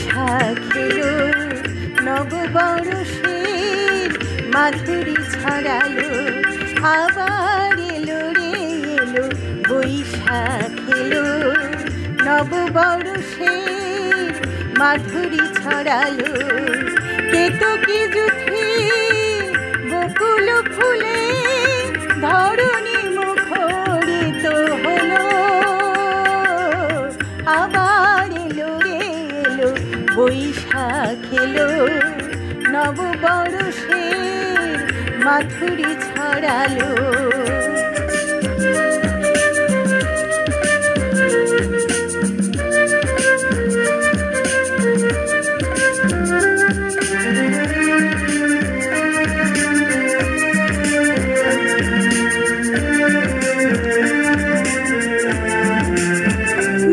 বৈশাখ এলো নববর্ষের মাধুরী ছড়ালো, আবার এলো রে এলো বৈশাখ এলো নববর্ষের মাধুরী ছড়ালো। কেতকী জুথি বকুল ফুলে ধরণী মুখরিত হলো, আবার এলো রে এলো বৈশাখ এলো নববর্ষের মাধুরী ছড়ালো।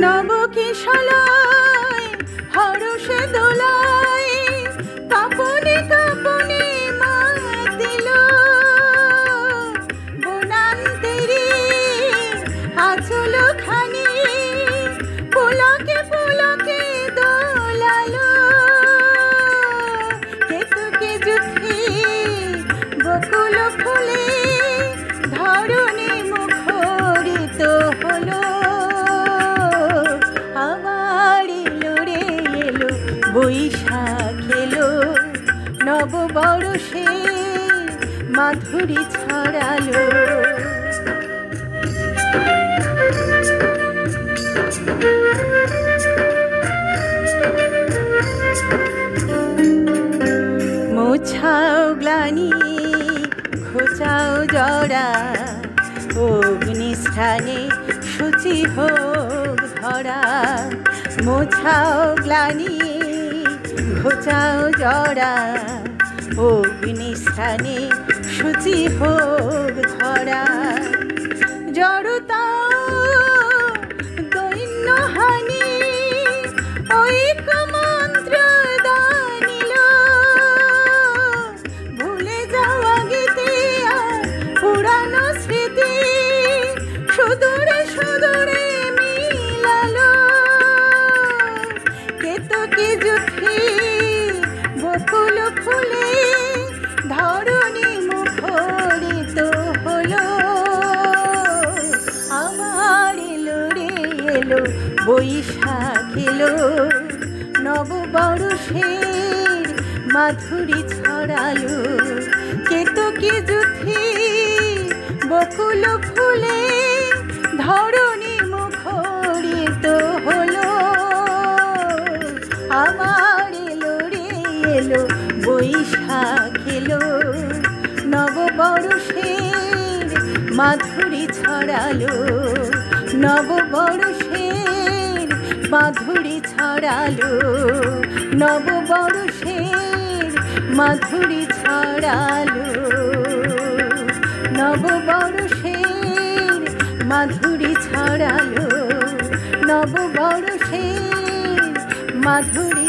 নবকিশলয় হরষে দোলায় কাঁপনে কাঁপনে মাতিল, বনান্তেরি আঁচল খানি পুলকে পুলকে দোলালো। কেতকী জুথি বকুল ফুলে ধরণী মুখরিত হলো, বৈশাখ এলো নববর্ষে মাধুরী ছড়ালো। মোছাও গ্লানি ঘোচাও জড়া, অগ্নিস্থানে শুচি হোক ধরা। মোছাও গ্লানি ঘোচাও জড়া, অগ্নিস্থানে শুচি হোক ধরা। জড়তা দৈন্য হানি ঐক্য মন্ত্র দানিল, ভুলে যাওয়া গীতি আর পুরানো স্মৃতি সুদূরে সুদূরে মিলালো। কেতকী জুথি বকুল ফুলে ধরণী মুখরিত হলো, আবার এলো রে এলো বৈশাখ এলো নববর্ষের মাধুরী ছড়ালো। কেতকী জুথি বকুল ফুলে ধরণী মুখরিত হলো, আবার এলো রে এলো বৈশাখ এলো নববর্ষের মাধুরী ছড়ালো। নববর্ষের মাধুরী ছড়ালো, নববর্ষের মাধুরী ছড়ালো, নববর্ষের মাধুরী ছড়ালো, নববর্ষের মাধুরী